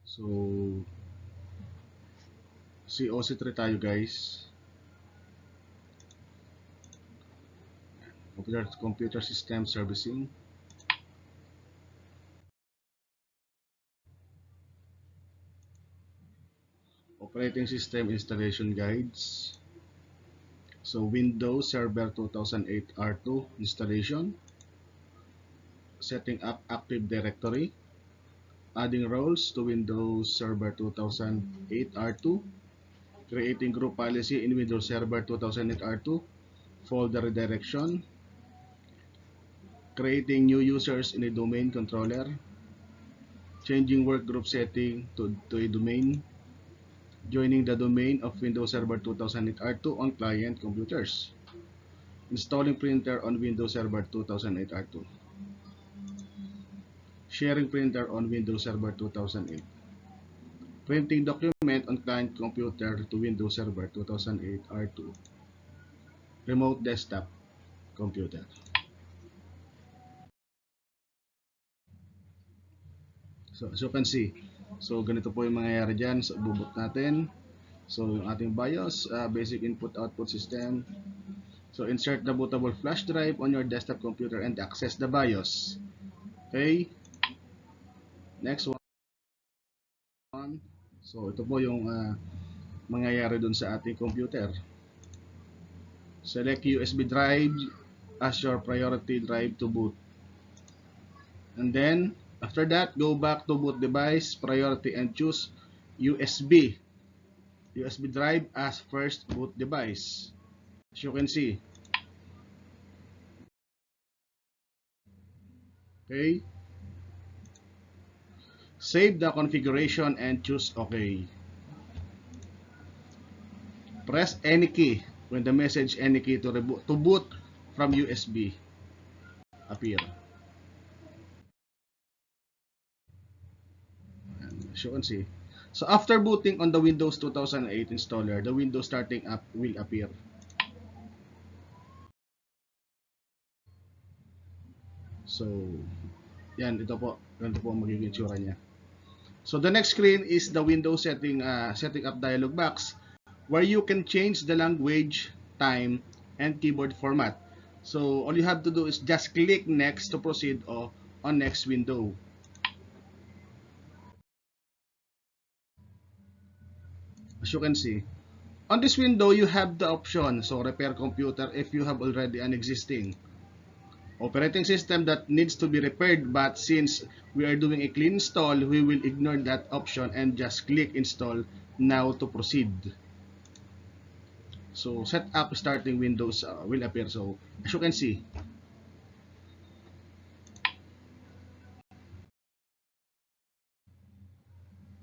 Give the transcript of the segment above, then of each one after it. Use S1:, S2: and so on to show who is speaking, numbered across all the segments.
S1: So, COC3 tayo guys. Computer System Servicing. Operating System Installation Guides. So, Windows Server 2008 R2 installation. Setting up Active Directory. Adding roles to Windows Server 2008 R2. Creating group policy in Windows Server 2008 R2. Folder redirection. Creating new users in a domain controller. Changing workgroup setting to a domain. Joining the domain of Windows Server 2008 R2 on client computers. Installing printer on Windows Server 2008 R2. Sharing printer on Windows Server 2008. Printing document on client computer to Windows Server 2008 R2. Remote desktop computer. So as you can see, so ganito po yung mangyayari dyan sa boot natin. So yung ating BIOS, basic input-output system. So insert the bootable flash drive on your desktop computer and access the BIOS. Okay. Next one. So ito po yung mangyayari dun sa ating computer. Select USB drive as your priority drive to boot. And then after that, go back to boot device priority and choose USB drive as first boot device. As you can see. Okay. Save the configuration and choose OK. Press any key when the message any key to boot from USB appear. And as you can see. So after booting on the Windows 2008 installer, the Windows starting app will appear. So, yan, ito po ang magiging tsura niya. So the next screen is the Windows setting up dialog box where you can change the language, time, and keyboard format. So all you have to do is just click next to proceed on next window. As you can see, on this window you have the option, so repair computer if you have already an existing operating system that needs to be repaired, but since we are doing a clean install, we will ignore that option and just click install now to proceed. So set up starting Windows will appear. So as you can see,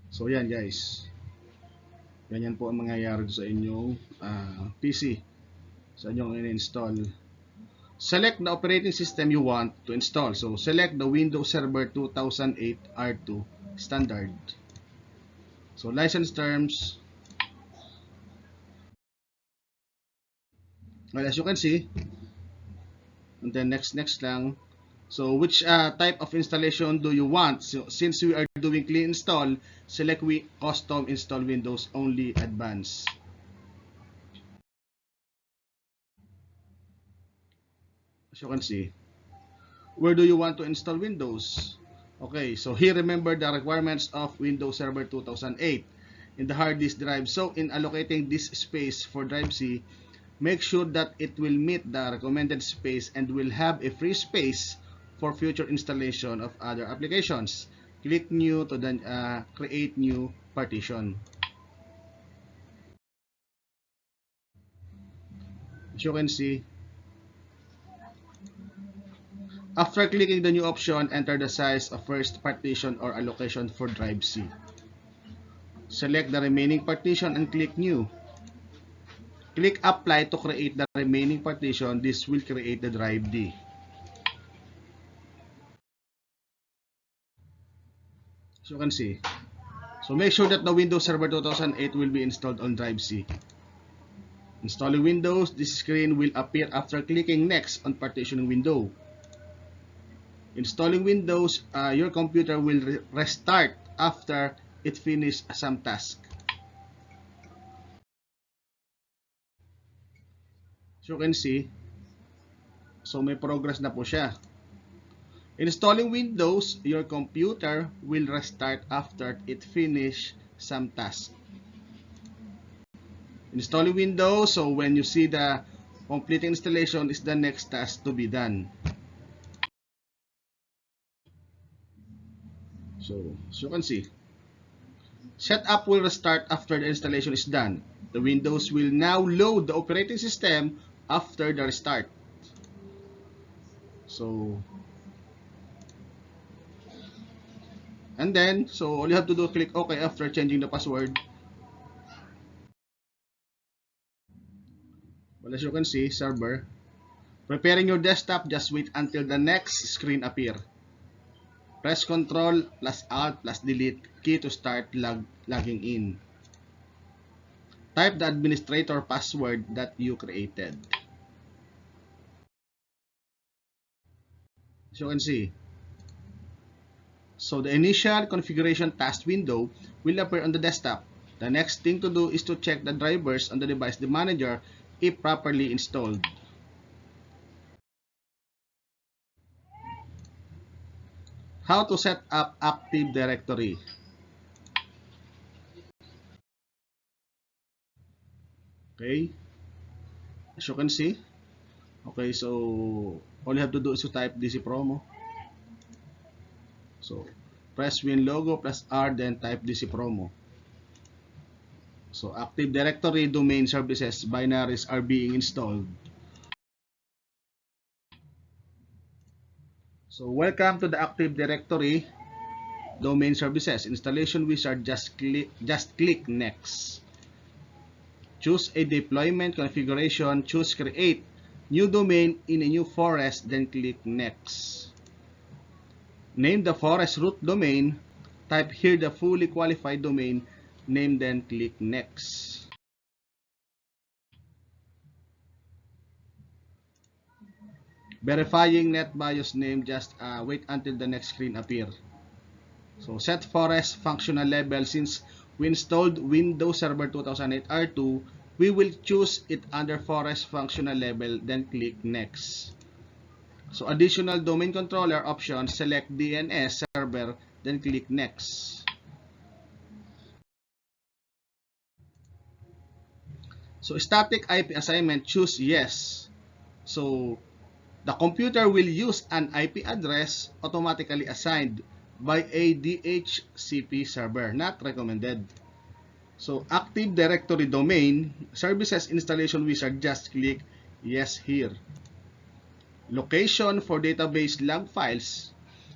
S1: so yan guys, ganyan po ang mangyayari sa inyong PC, sa inyong in-install. Select the operating system you want to install. So select the Windows Server 2008 R2 standard. So license terms. Well, as you can see, and then next lang. So which type of installation do you want? So since we are doing clean install, select custom install Windows only advanced. As you can see, where do you want to install Windows? Okay, so here remember the requirements of Windows Server 2008 in the hard disk drive. So in allocating this space for drive C, make sure that it will meet the recommended space and will have a free space for future installation of other applications. Click new to then create new partition. As you can see, after clicking the new option, enter the size of first partition or allocation for drive C. Select the remaining partition and click new. Click apply to create the remaining partition. This will create the drive D. As you can see. So make sure that the Windows Server 2008 will be installed on drive C. Installing Windows, this screen will appear after clicking next on partitioning window. Installing Windows, your computer will restart after it finished some task. So you can see, so may progress na po siya. Installing Windows, your computer will restart after it finish some task. Installing Windows, so when you see the complete installation is the next task to be done. So as you can see, setup will restart after the installation is done. The Windows will now load the operating system after the restart. So, and then, so all you have to do is click OK after changing the password. Well, as you can see, server. Preparing your desktop, just wait until the next screen appear. Press Ctrl plus Alt plus Delete key to start logging in. Type the administrator password that you created. As you can see, so the initial configuration task window will appear on the desktop. The next thing to do is to check the drivers on the device the manager if properly installed. How to set up Active Directory. Okay, as you can see, okay, so all you have to do is to type DC promo. So press Win logo plus R, then type DC promo. So Active Directory domain services binaries are being installed. So welcome to the Active Directory domain services installation wizard. Just click next. Choose a deployment configuration, choose create new domain in a new forest, then click next. Name the forest root domain, type here the fully qualified domain name, then click next. Verifying NetBIOS name, just wait until the next screen appear. So set forest functional level. Since we installed Windows Server 2008 R2, we will choose it under forest functional level, then click next. So additional domain controller option, select DNS server, then click next. So static IP assignment, choose yes. So the computer will use an IP address automatically assigned by a DHCP server, not recommended. So Active Directory domain services installation wizard, just click yes here. Location for database log files,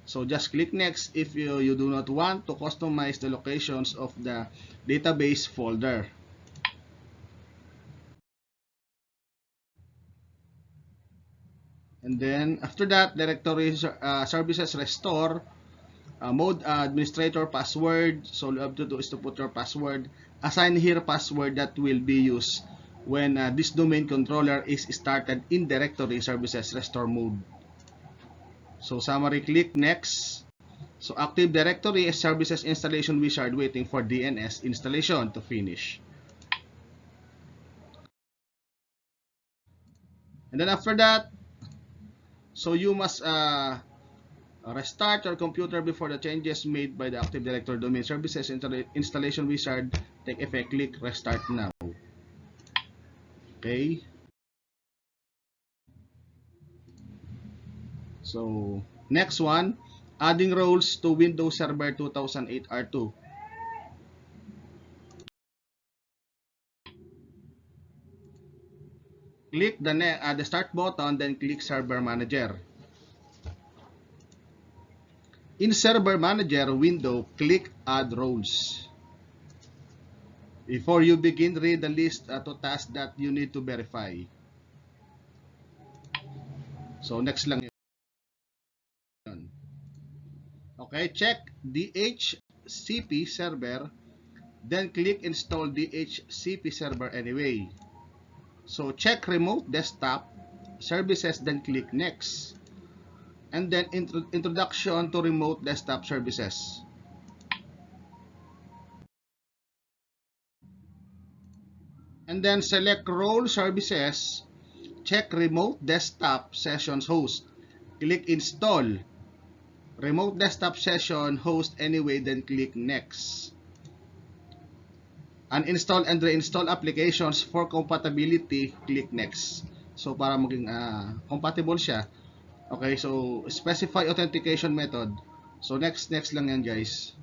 S1: so just click next if you do not want to customize the locations of the database folder. And then after that, directory services restore mode administrator password. So all you have to do is to put your password. Assign here password that will be used when this domain controller is started in directory services restore mode. So summary, click next. So Active Directory services installation wizard waiting for DNS installation to finish. And then after that, so you must restart your computer before the changes made by the Active Directory domain services installation wizard take effect. Click restart now. Okay. So next one, adding roles to Windows Server 2008 R2. Click the start button, then click Server Manager. In Server Manager window, click Add Roles. Before you begin, read the list to tasks that you need to verify. So next lang yun. Okay, check DHCP server, then click install DHCP server anyway. So check remote desktop services, then click next. And then introduction to remote desktop services. And then select role services, check remote desktop sessions host. Click install. Remote desktop session host anyway, then click next. Uninstall and reinstall applications for compatibility, click next. So para maging compatible siya. Okay, so specify authentication method. So next lang yan guys.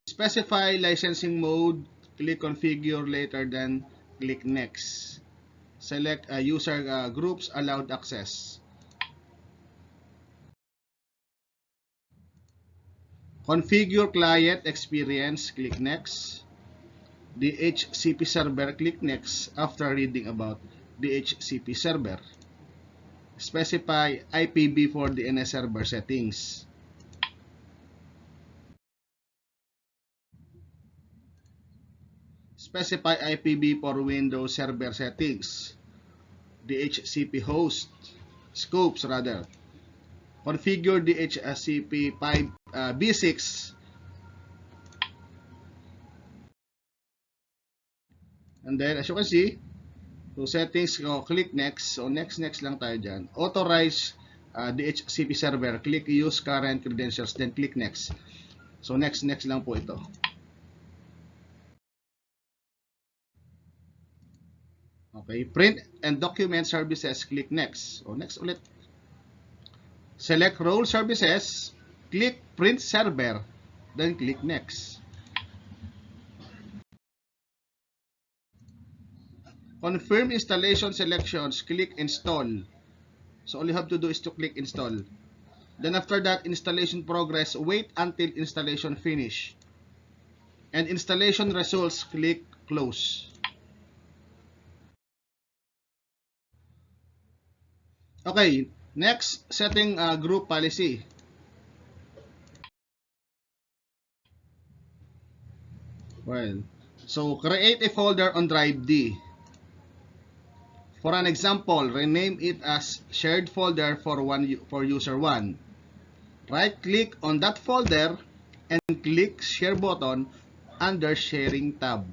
S1: Specify licensing mode, click configure later, then click next. Select user groups allowed access. Configure client experience, click next. DHCP server, click next after reading about DHCP server. Specify IPv4 for DNS server settings. Specify IPv4 for Windows server settings. DHCP host, scopes rather. Configure DHCP5 B6. And then as you can see, so settings ko, click next. So next lang tayo dyan. Authorize DHCP server. Click use current credentials. Then click next. So next lang po ito. Okay. Print and document services. Click next. So next ulit. Select role services. Click print server. Then click next. Confirm installation selections. Click install. So all you have to do is to click install. Then after that, installation progress, wait until installation finish. And installation results, click close. Okay, next, setting group policy. Well, so create a folder on drive D. For an example, rename it as shared folder for user 1. Right click on that folder and click share button under sharing tab.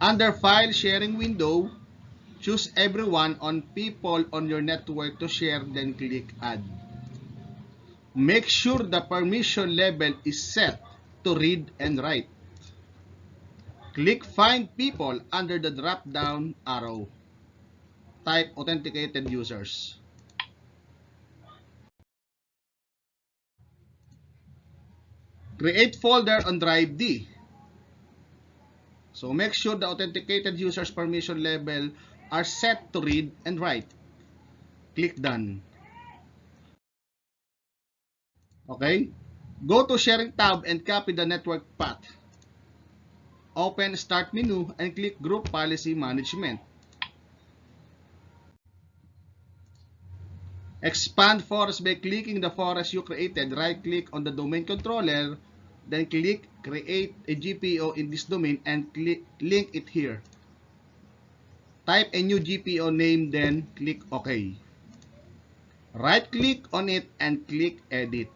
S1: Under file sharing window, choose everyone on people on your network to share, then click add. Make sure the permission level is set to read and write. Click find people under the drop down arrow. Type authenticated users. Create folder on drive D. So make sure the authenticated users permission level are set to read and write. Click done. Okay? Go to sharing tab and copy the network path. Open start menu and click group policy management. Expand forest by clicking the forest you created. Right click on the domain controller, then click create a GPO in this domain and link it here. Type a new GPO name, then click OK. Right click on it and click edit.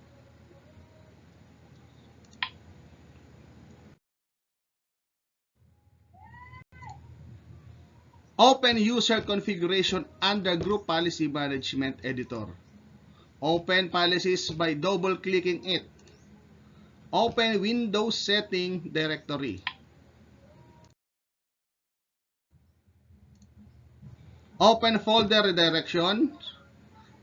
S1: Open user configuration under group policy management editor. Open policies by double clicking it. Open Windows setting directory. Open folder redirection.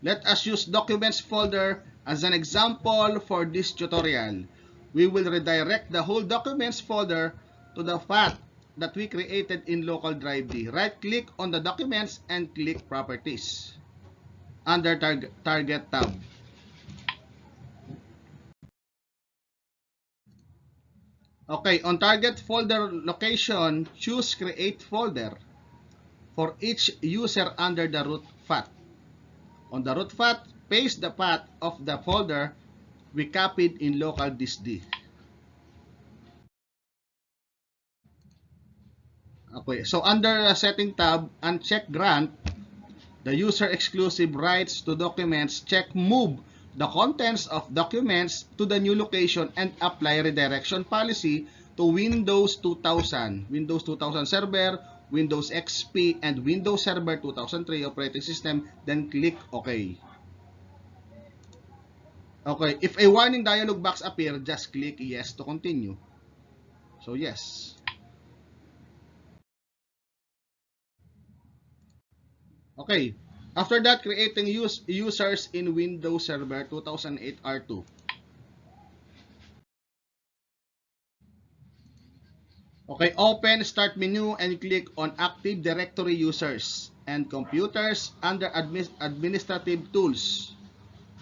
S1: Let us use documents folder as an example for this tutorial. We will redirect the whole documents folder to the path that we created in local drive D. Right click on the documents and click properties under target tab. Okay, on target folder location, choose create folder for each user under the root path. On the root path, paste the path of the folder we copied in local disk D. Okay, so under setting tab, uncheck grant the user exclusive rights to documents, check move the contents of documents to the new location and apply redirection policy to Windows 2000, Windows 2000 Server, Windows XP, and Windows Server 2003 operating system, then click OK. Okay, if a warning dialog box appear, just click yes to continue. So yes. Okay, after that, creating users in Windows Server 2008 R2. Okay, open Start menu and click on Active Directory Users and Computers under Administrative Tools.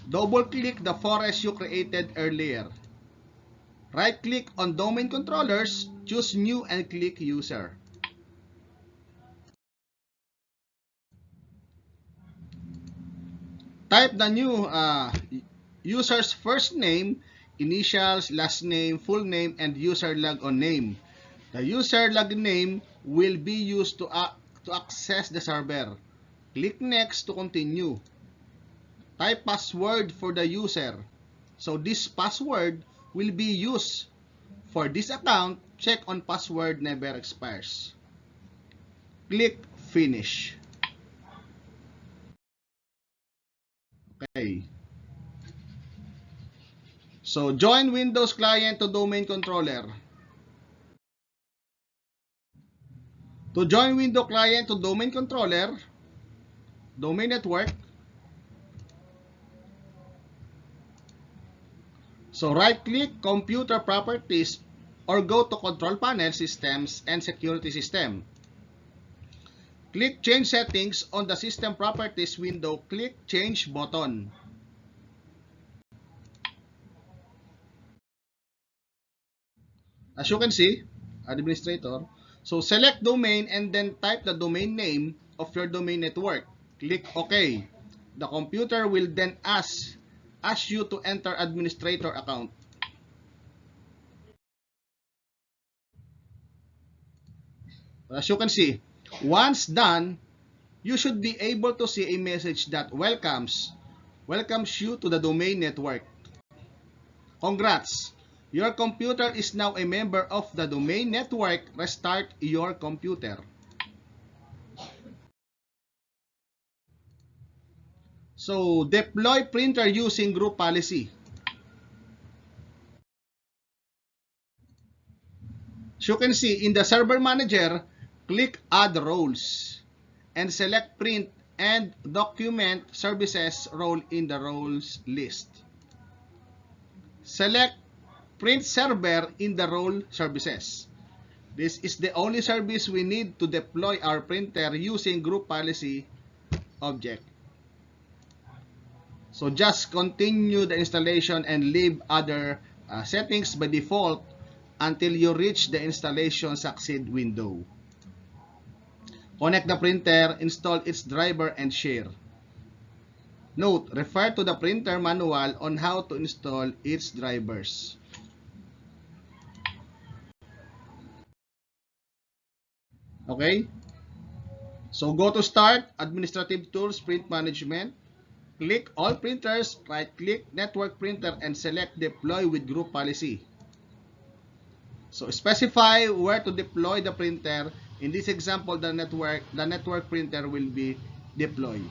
S1: Double-click the forest you created earlier. Right-click on Domain Controllers, choose New and click User. Type the new user's first name, initials, last name, full name, and user logon name. The user login name will be used to access the server. Click Next to continue. Type password for the user. So this password will be used for this account. Check on password never expires. Click Finish. Okay. So join Windows client to domain controller. To join Windows client to domain controller, domain network. So right-click Computer Properties or go to Control Panel, Systems, and Security System. Click Change Settings on the System Properties window. Click Change button. As you can see, Administrator, so select Domain and then type the domain name of your domain network. Click OK. The computer will then ask you to enter administrator account. As you can see, once done, you should be able to see a message that welcomes you to the domain network. Congrats! Your computer is now a member of the domain network. Restart your computer. So, deploy printer using group policy. As you can see, in the server manager, click Add Roles and select Print and Document Services role in the roles list. Select Print Server in the role services. This is the only service we need to deploy our printer using group policy object. So just continue the installation and leave other settings by default until you reach the installation succeed window. Connect the printer, install its driver, and share. Note, refer to the printer manual on how to install its drivers. Okay? So go to Start, Administrative Tools, Print Management. Click All Printers, right-click Network Printer, and select Deploy with Group Policy. So specify where to deploy the printer. In this example, the network printer will be deployed.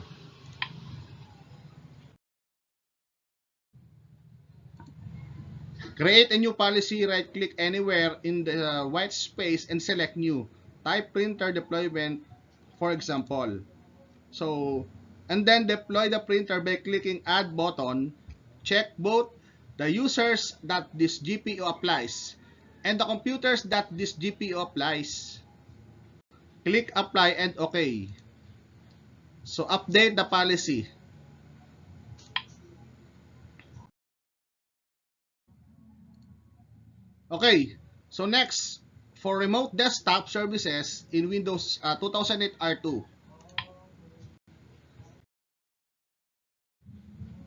S1: Create a new policy, right-click anywhere in the white space and select New. Type printer deployment, for example. So, and then deploy the printer by clicking Add button. Check both the users that this GPU applies and the computers that this GPU applies. Click Apply and OK. So, update the policy. Okay, so next, for remote desktop services in Windows 2008 R2.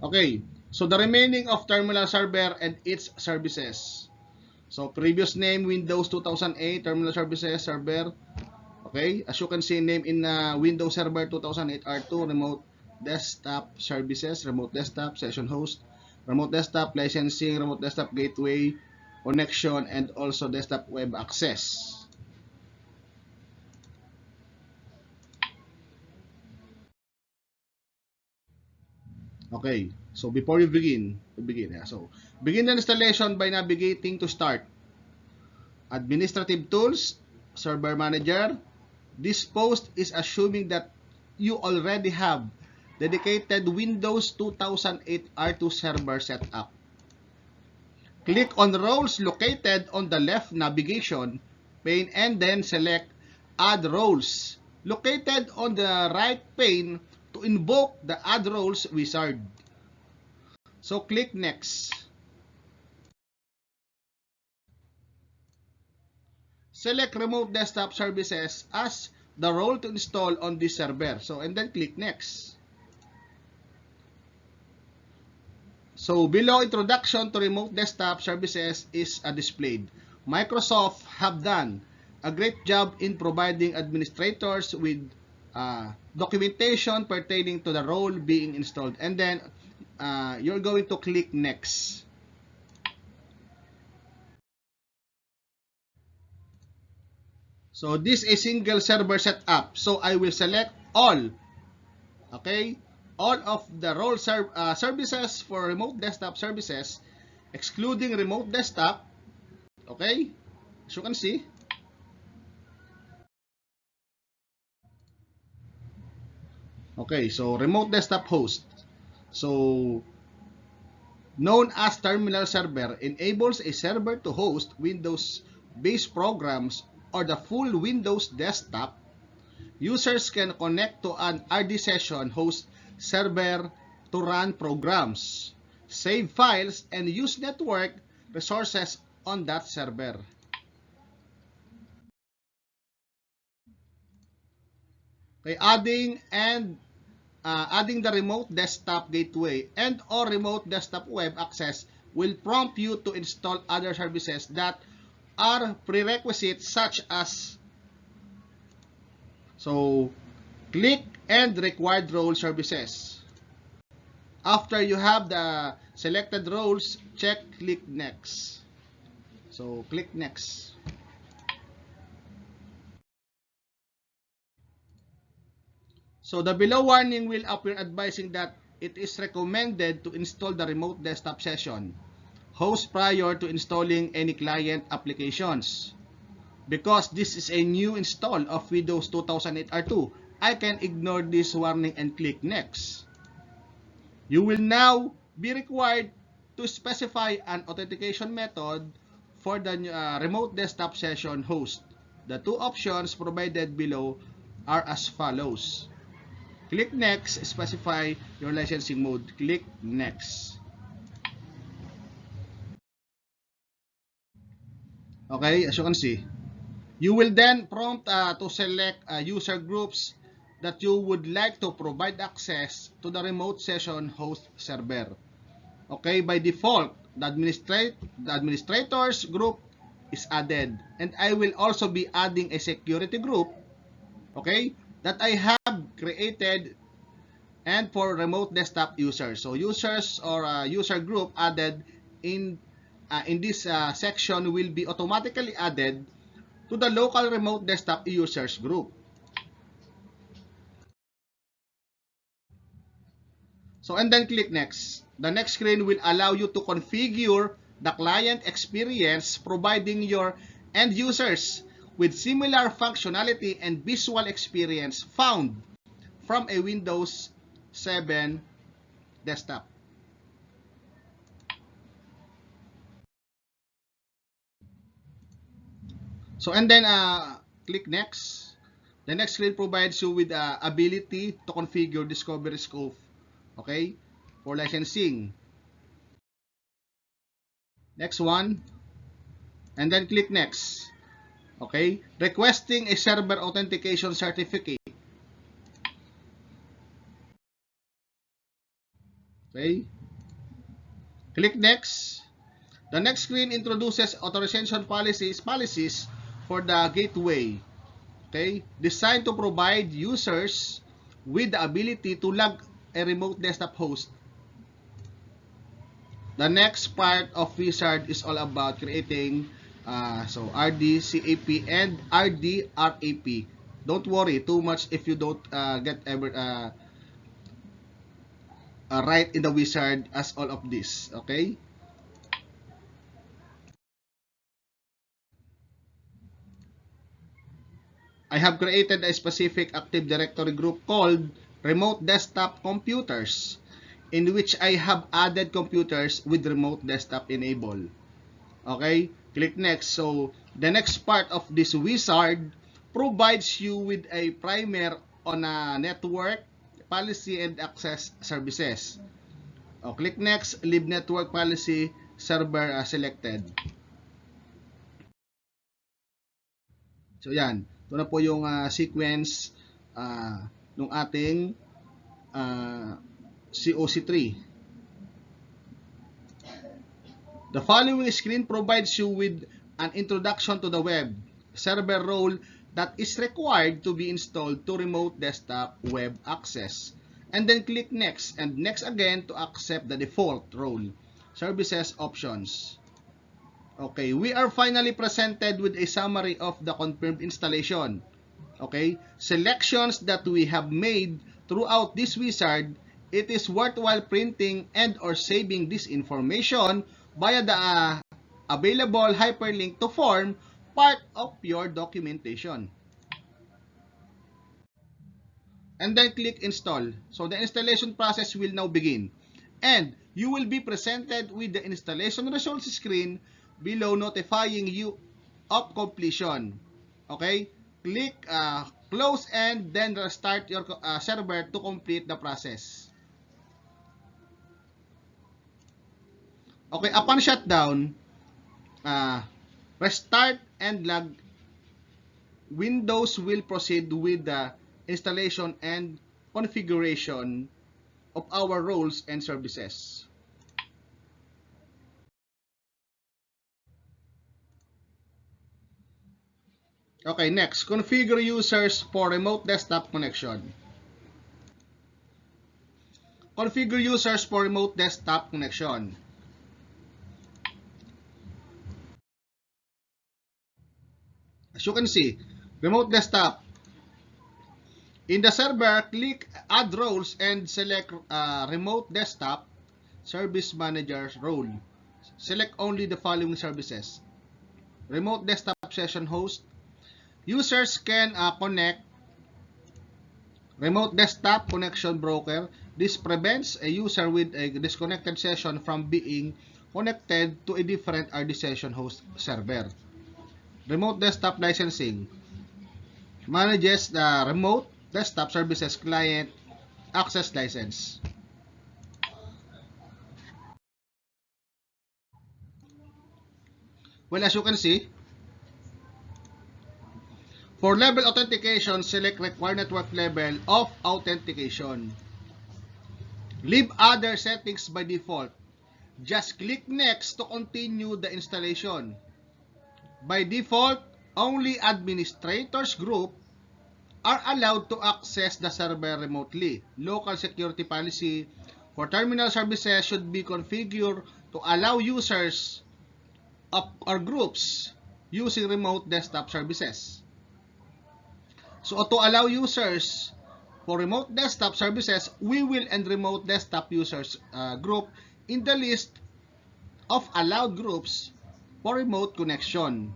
S1: Okay, so the remaining of terminal server and its services. So previous name Windows 2008 terminal services server. Okay, as you can see, name in Windows Server 2008 R2, remote desktop services, remote desktop session host, remote desktop licensing, remote desktop gateway connection, and also desktop web access. Okay, so before you begin, begin the installation by navigating to Start, Administrative Tools, Server Manager. This post is assuming that you already have dedicated Windows 2008 R2 server setup. Click on roles located on the left navigation pane and then select Add Roles located on the right pane to invoke the Add Roles wizard. So click Next. Select Remote Desktop Services as the role to install on this server. So and then click Next. So below Introduction to Remote Desktop Services is displayed. Microsoft have done a great job in providing administrators with documentation pertaining to the role being installed. And then you're going to click Next. So this is a single server setup. So I will select all. Okay? All of the role services for remote desktop services, excluding remote desktop. Okay? As you can see. Okay, so remote desktop host. So known as terminal server, enables a server to host Windows-based programs or the full Windows desktop. Users can connect to an RD session host server to run programs, save files, and use network resources on that server. Okay, adding the remote desktop gateway and or remote desktop web access will prompt you to install other services that are prerequisites such as click and required role services. After you have the selected roles, click Next. So click Next. So the below warning will appear advising that it is recommended to install the remote desktop session host prior to installing any client applications. Because this is a new install of Windows 2008 R2, I can ignore this warning and click Next. You will now be required to specify an authentication method for the remote desktop session host. The two options provided below are as follows. Click Next, specify your licensing mode. Click Next. Okay, as you can see, you will then prompt to select user groups that you would like to provide access to the remote session host server. Okay, by default, the administrators group is added, and I will also be adding a security group, okay, that I have created and for remote desktop users. So users or user group added in this section will be automatically added to the local remote desktop users group. So and then click Next. The next screen will allow you to configure the client experience, providing your end users with similar functionality and visual experience found from a Windows 7 desktop. So and then click Next. The next screen provides you with the ability to configure discovery scope, okay, for licensing. Next one, and then click Next. Okay, requesting a server authentication certificate. Okay, click Next. The next screen introduces authorization policies for the gateway. Okay? Designed to provide users with the ability to log a remote desktop host. The next part of Wizard is all about creating RDCAP and RDRAP. Don't worry too much if you don't get ever right in the Wizard as all of this. Okay? I have created a specific Active Directory group called Remote Desktop Computers, in which I have added computers with remote desktop enabled. Okay, click next. So the next part of this wizard provides you with a primer on a network, policy, and access services. Click next, leave network policy server selected. So yan, ito na po yung sequence ng ating COC3. The following screen provides you with an introduction to the web server role that is required to be installed to remote desktop web access. And then click next and next again to accept the default role services options. Okay, we are finally presented with a summary of the confirmed installation. Okay, selections that we have made throughout this wizard. It is worthwhile printing and or saving this information via the available hyperlink to form part of your documentation. And then click install. So the installation process will now begin. And you will be presented with the installation results screen below notifying you of completion. Okay? Click close and then restart your server to complete the process. Okay, upon shutdown, restart and log. Windows will proceed with the installation and configuration of our roles and services. Okay, next, configure users for remote desktop connection. Configure users for remote desktop connection. As you can see, remote desktop. In the server, click add roles and select remote desktop service manager role. Select only the following services. Remote desktop session host. Users can connect remote desktop connection broker. This prevents a user with a disconnected session from being connected to a different RD session host server. Remote desktop licensing manages the remote desktop services client access license. Well, as you can see, for level authentication, select required network level of authentication. Leave other settings by default. Just click next to continue the installation. By default, only administrators group are allowed to access the server remotely. Local security policy for terminal services should be configured to allow users of or groups using remote desktop services. So to allow users for remote desktop services, we will end remote desktop users group in the list of allowed groups for remote connection.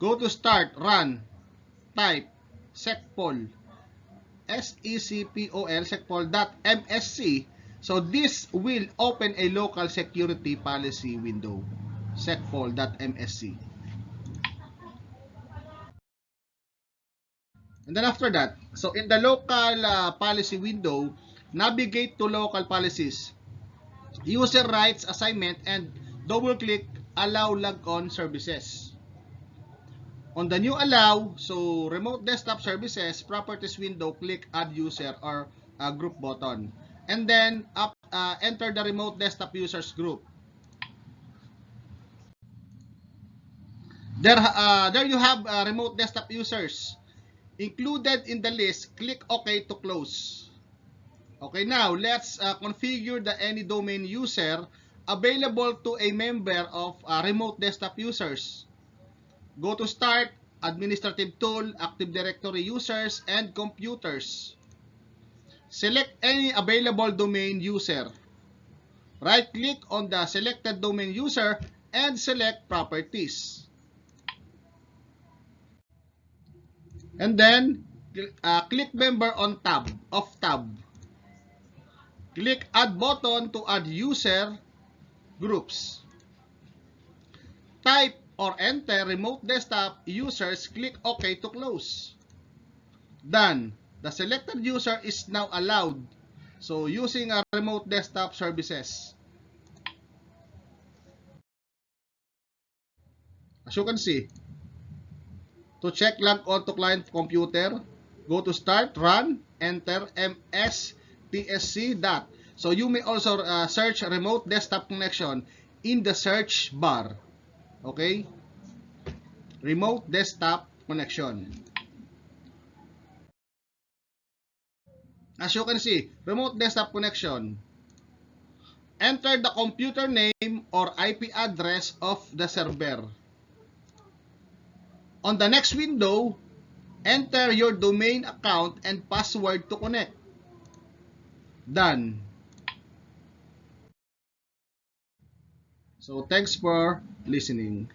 S1: Go to start, run, type secpol secpol.msc. So this will open a local security policy window, secpol.msc. And then after that, so in the local policy window, navigate to local policies, user rights assignment, and double click allow logon services. On the new allow, so remote desktop services properties window, click add user or group button, and then enter the remote desktop users group. There you have remote desktop users. Included in the list, click OK to close. Okay, now let's configure the any domain user available to a member of remote desktop users. Go to Start, Administrative Tool, Active Directory Users, and Computers. Select any available domain user. Right-click on the selected domain user and select Properties. And then, click Member on tab. Click Add button to add user groups. Type or enter remote desktop users, click OK to close. Done. The selected user is now allowed. So using a remote desktop services. As you can see, to check log on to client computer, go to Start, Run, enter mstsc dot. So you may also search remote desktop connection in the search bar. Okay? Remote desktop connection. As you can see, remote desktop connection. Enter the computer name or IP address of the server. On the next window, enter your domain account and password to connect. Done. So thanks for listening.